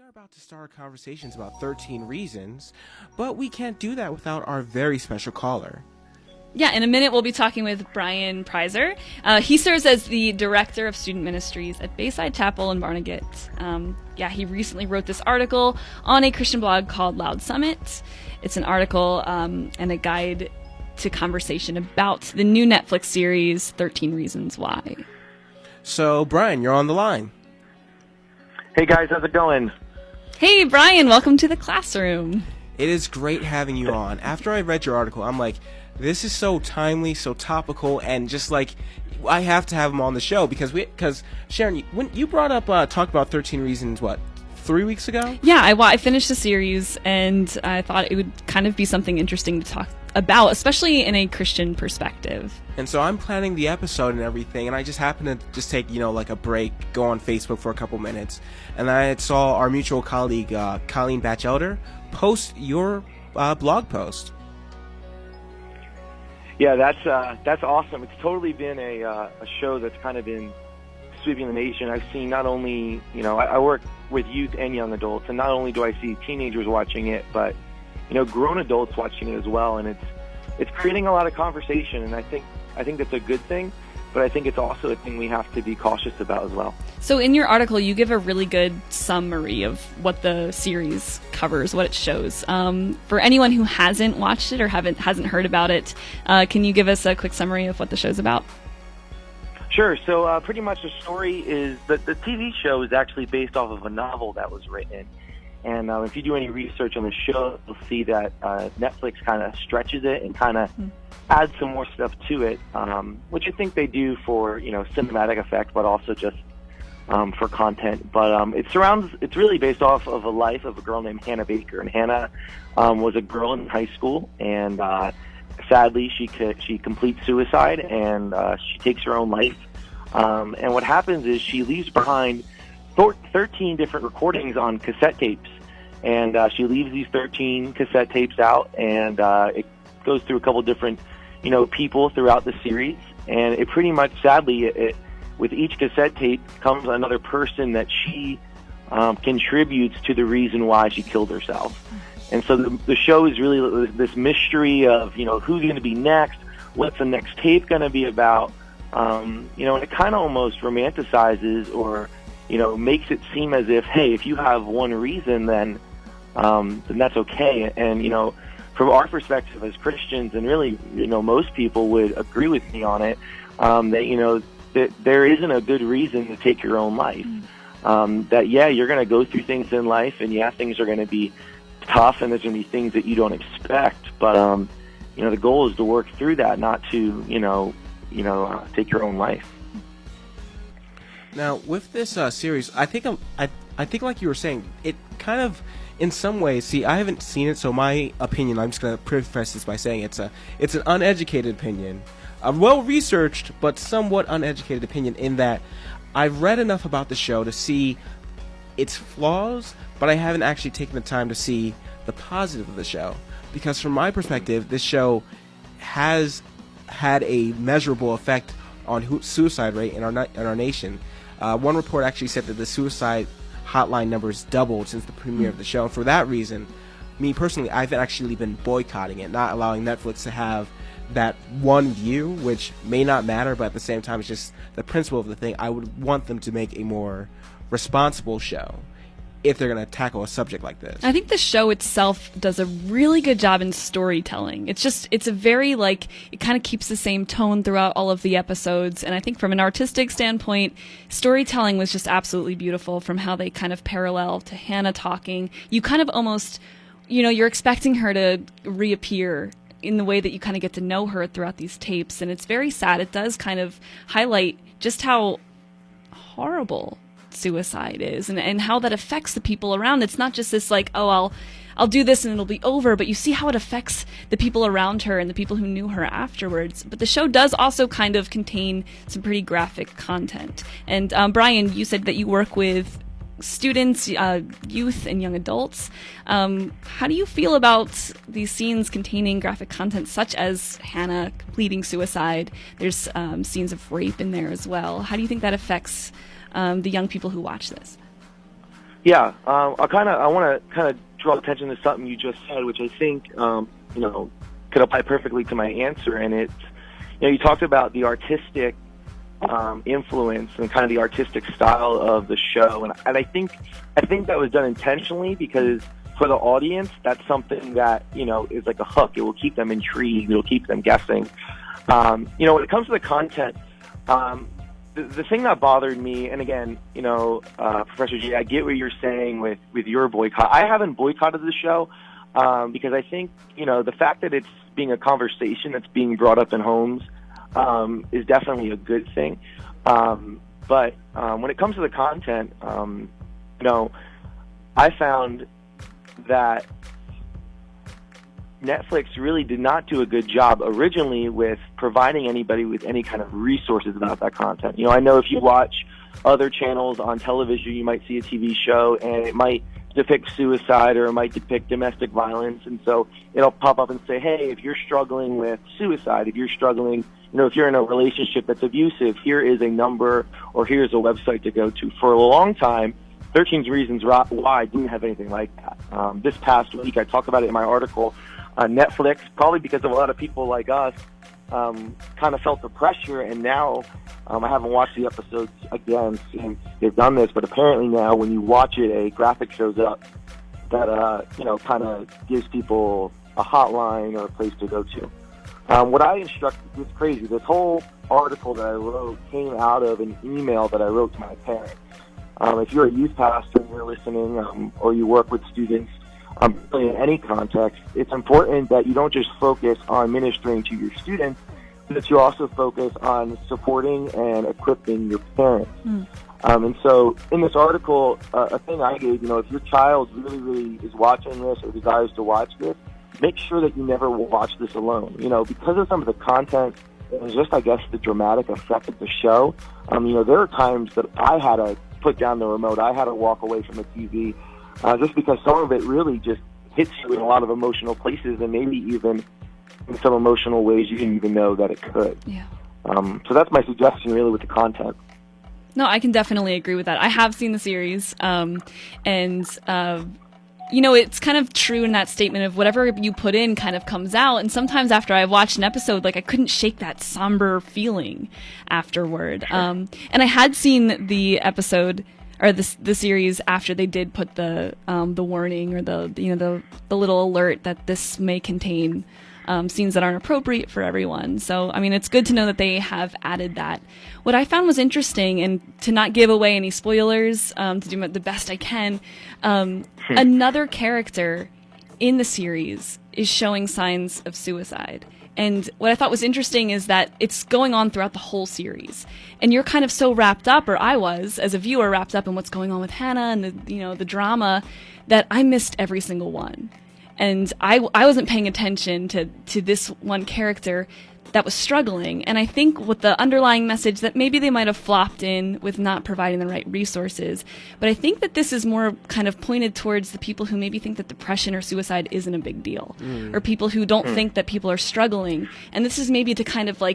are about to start conversations about 13 reasons, but we can't do that without our very special caller. Yeah, in a minute we'll be talking with Brian Preiser. He serves as the Director of Student Ministries at Bayside Chapel in Barnegat. He recently wrote this article on a Christian blog called Loud Summit. It's an article and a guide to conversation about the new Netflix series, 13 Reasons Why. So, Brian, you're on the line. Hey guys, how's it going? Hey Brian, welcome to the classroom. It is great having you on. After I read your article, I'm like, this is so timely, so topical, and just like, I have to have him on the show because Sharon, when you brought up talk about 13 Reasons, 3 weeks ago? Yeah, I finished the series, and I thought it would kind of be something interesting to talk about, especially in a Christian perspective. And so I'm planning the episode and everything, and I just happened to just take, like a break, go on Facebook for a couple minutes, and I saw our mutual colleague, Colleen Batchelder, post your blog post. Yeah, that's awesome. It's totally been a show that's kind of been sweeping the nation. I've seen not only, I work with youth and young adults, and not only do I see teenagers watching it, but grown adults watching it as well, and it's creating a lot of conversation, and I think that's a good thing, but I think it's also a thing we have to be cautious about as well. So in your article, you give a really good summary of what the series covers, what it shows. For anyone who hasn't watched it or hasn't heard about it, can you give us a quick summary of what the show's about? Sure. So pretty much the story is that the TV show is actually based off of a novel that was written. And if you do any research on the show, you'll see that Netflix kind of stretches it and kind of adds some more stuff to it, which I think they do for, cinematic effect, but also just for content. But it's really based off of a life of a girl named Hannah Baker. And Hannah was a girl in high school, and sadly she completes suicide, and she takes her own life. And what happens is she leaves behind 13 different recordings on cassette tapes. And she leaves these 13 cassette tapes out, and it goes through a couple different, people throughout the series. And it pretty much, sadly, with each cassette tape comes another person that she contributes to the reason why she killed herself. And so the show is really this mystery of, who's going to be next, what's the next tape going to be about, and it kind of almost romanticizes or, makes it seem as if, hey, if you have one reason, then that's okay. And, from our perspective as Christians, and really, most people would agree with me on it, that there isn't a good reason to take your own life. That, you're going to go through things in life, and things are going to be tough, and there's going to be things that you don't expect. But, the goal is to work through that, not to, take your own life. Now, with this series, I think like you were saying, it kind of, in some ways, see, I haven't seen it, so my opinion, I'm just going to preface this by saying it's an uneducated opinion, a well-researched but somewhat uneducated opinion, in that I've read enough about the show to see its flaws, but I haven't actually taken the time to see the positive of the show. Because from my perspective, this show has had a measurable effect on suicide rate in our nation. One report actually said that the suicide hotline numbers doubled since the premiere of the show. And for that reason, me personally, I've actually been boycotting it, not allowing Netflix to have that one view, which may not matter, but at the same time, it's just the principle of the thing. I would want them to make a more responsible show if they're going to tackle a subject like this. I think the show itself does a really good job in storytelling. It's a very, it kind of keeps the same tone throughout all of the episodes. And I think from an artistic standpoint, storytelling was just absolutely beautiful, from how they kind of parallel to Hannah talking. You kind of almost, you're expecting her to reappear in the way that you kind of get to know her throughout these tapes. And it's very sad. It does kind of highlight just how horrible suicide is, and how that affects the people around. It's not just this I'll do this and it'll be over, but you see how it affects the people around her and the people who knew her afterwards. But the show does also kind of contain some pretty graphic content. And Brian, you said that you work with students, youth, and young adults. How do you feel about these scenes containing graphic content such as Hannah completing suicide? There's scenes of rape in there as well. How do you think that affects the young people who watch this? Yeah, I want to kind of draw attention to something you just said, which I think could apply perfectly to my answer. And it's, you talked about the artistic influence and kind of the artistic style of the show, and I think that was done intentionally because for the audience, that's something that is like a hook. It will keep them intrigued. It will keep them guessing. When it comes to the content. The thing that bothered me, and again, Professor G, I get what you're saying with your boycott. I haven't boycotted the show because I think, the fact that it's being a conversation that's being brought up in homes is definitely a good thing. But when it comes to the content, I found that Netflix really did not do a good job originally with providing anybody with any kind of resources about that content. I know if you watch other channels on television, you might see a TV show and it might depict suicide or it might depict domestic violence. And so it'll pop up and say, hey, if you're struggling with suicide, if you're struggling, if you're in a relationship that's abusive, here is a number or here's a website to go to. For a long time, 13 Reasons Why didn't have anything like that. This past week, I talked about it in my article, Netflix, probably because of a lot of people like us, kind of felt the pressure, and now I haven't watched the episodes again since they've done this, but apparently now when you watch it, a graphic shows up that kind of gives people a hotline or a place to go to. What I instruct, it's crazy. This whole article that I wrote came out of an email that I wrote to my parents. If you're a youth pastor and you're listening, or you work with students, really in any context, it's important that you don't just focus on ministering to your students, but that you also focus on supporting and equipping your parents. And so in this article, a thing I gave, if your child really, really is watching this or desires to watch this, make sure that you never watch this alone. Because of some of the content and just, I guess, the dramatic effect of the show, there are times that I had to put down the remote. I had to walk away from the TV. Just because some of it really just hits you in a lot of emotional places and maybe even in some emotional ways you didn't even know that it could. Yeah. So that's my suggestion really with the content. No, I can definitely agree with that. I have seen the series, and it's kind of true in that statement of whatever you put in kind of comes out. And sometimes after I watched an episode, I couldn't shake that somber feeling afterward. Sure. And I had seen the episode or the series after they did put the warning or the little alert that this may contain scenes that aren't appropriate for everyone. So, it's good to know that they have added that. What I found was interesting, and to not give away any spoilers, to do the best I can, another character in the series is showing signs of suicide. And what I thought was interesting is that it's going on throughout the whole series. And you're kind of so wrapped up, or I was, as a viewer, wrapped up in what's going on with Hannah and the drama, that I missed every single one. And I wasn't paying attention to this one character that was struggling. And I think with the underlying message that maybe they might have flopped in with not providing the right resources, but I think that this is more kind of pointed towards the people who maybe think that depression or suicide isn't a big deal, or people who don't think that people are struggling. And this is maybe to kind of I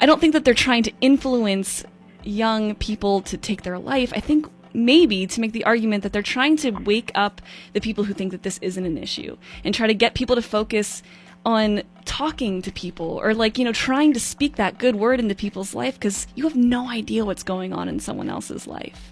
don't think that they're trying to influence young people to take their life. I think maybe to make the argument that they're trying to wake up the people who think that this isn't an issue and try to get people to focus on talking to people or trying to speak that good word into people's life, because you have no idea what's going on in someone else's life.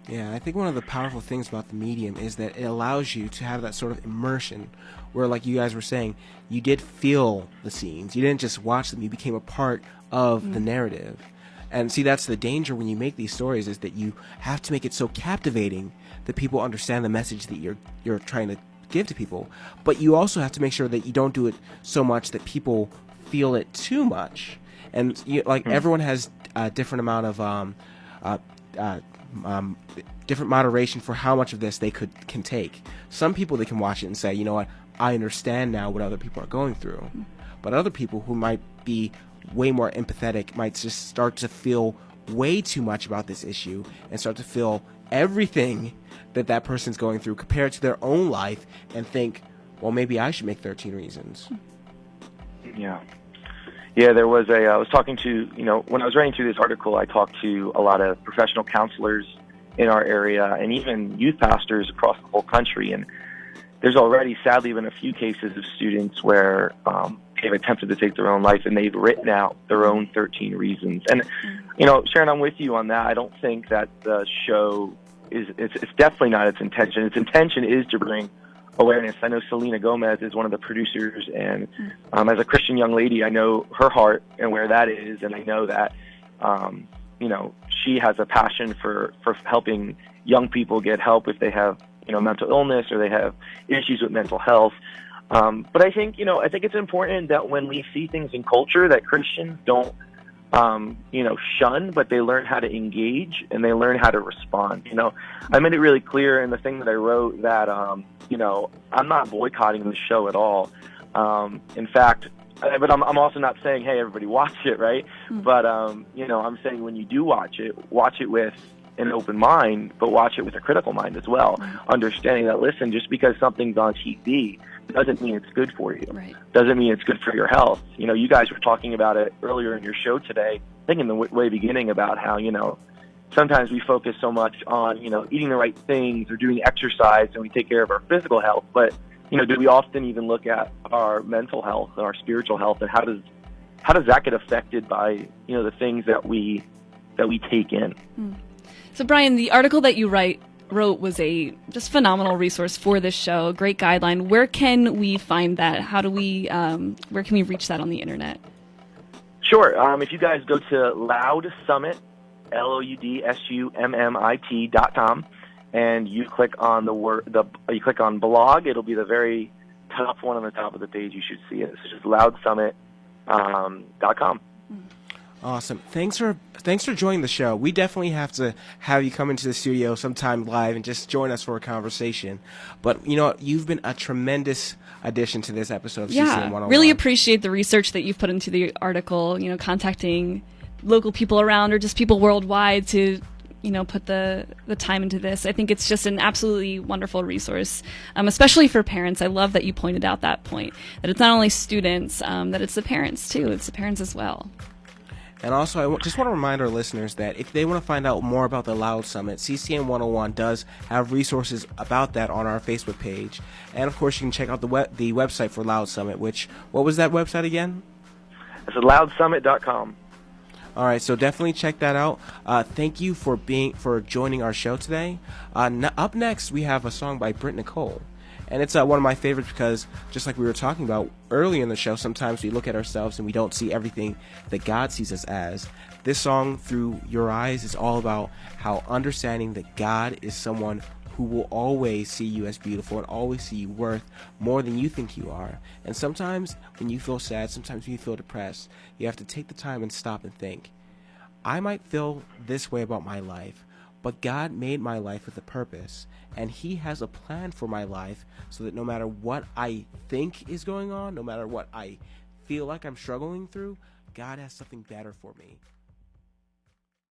Yeah, I think one of the powerful things about the medium is that it allows you to have that sort of immersion where, like you guys were saying, you did feel the scenes. You didn't just watch them, you became a part of the narrative. And see, that's the danger when you make these stories, is that you have to make it so captivating that people understand the message that you're trying to give to people. But you also have to make sure that you don't do it so much that people feel it too much. And everyone has a different amount of different moderation for how much of this they can take. Some people, they can watch it and say, you know what, I understand now what other people are going through. But other people who might be way more empathetic might just start to feel way too much about this issue and start to feel everything that person's going through compared to their own life and think, well, maybe I should make 13 Reasons. Yeah, there was I was talking to, when I was writing through this article, I talked to a lot of professional counselors in our area, and even youth pastors across the whole country. And there's already, sadly, been a few cases of students where they've attempted to take their own life, and they've written out their own 13 reasons. And, Sharon, I'm with you on that. I don't think that the show it's definitely not its intention. Its intention is to bring awareness. I know Selena Gomez is one of the producers, and as a Christian young lady, I know her heart and where that is, and I know that, she has a passion for helping young people get help if they have, mental illness or they have issues with mental health. But I think it's important that when we see things in culture that Christians don't, shun, but they learn how to engage and they learn how to respond. I made it really clear in the thing that I wrote that, I'm not boycotting the show at all. In fact, but I'm also not saying, hey, everybody watch it, right? But, I'm saying when you do watch it with an open mind, but watch it with a critical mind as well. Understanding that, listen, just because something's on TV doesn't mean it's good for you. Right. Doesn't mean it's good for your health. You guys were talking about it earlier in your show today, I think in the way beginning, about how, sometimes we focus so much on, eating the right things or doing exercise, and we take care of our physical health. But, do we often even look at our mental health and our spiritual health, and how does that get affected by, the things that we take in? So, Brian, the article that you wrote was a just phenomenal resource for this show, a great guideline. Where can we find that? How do we, where can we reach that on the internet? Sure. If you guys go to Loud Summit, LOUDSUMMIT.com, and you click on you click on blog, it'll be the very top one on the top of the page. You should see it. It's just loudsummit.com. Awesome. Thanks for joining the show. We definitely have to have you come into the studio sometime live and just join us for a conversation. But you've been a tremendous addition to this episode of CCM101. Really appreciate the research that you've put into the article, contacting local people around or just people worldwide to put the time into this. I think it's just an absolutely wonderful resource, especially for parents. I love that you pointed out that point, that it's not only students, that it's the parents too. It's the parents as well. And also, I just want to remind our listeners that if they want to find out more about the Loud Summit, CCM101 does have resources about that on our Facebook page. And, of course, you can check out the website for Loud Summit, what was that website again? It's loudsummit.com. All right, so definitely check that out. Thank you for joining our show today. Up next, we have a song by Britt Nicole. And it's one of my favorites because, just like we were talking about earlier in the show, sometimes we look at ourselves and we don't see everything that God sees us as. This song, Through Your Eyes, is all about how understanding that God is someone who will always see you as beautiful and always see you worth more than you think you are. And sometimes when you feel sad, sometimes when you feel depressed, you have to take the time and stop and think, I might feel this way about my life, but God made my life with a purpose, and He has a plan for my life so that no matter what I think is going on, no matter what I feel like I'm struggling through, God has something better for me.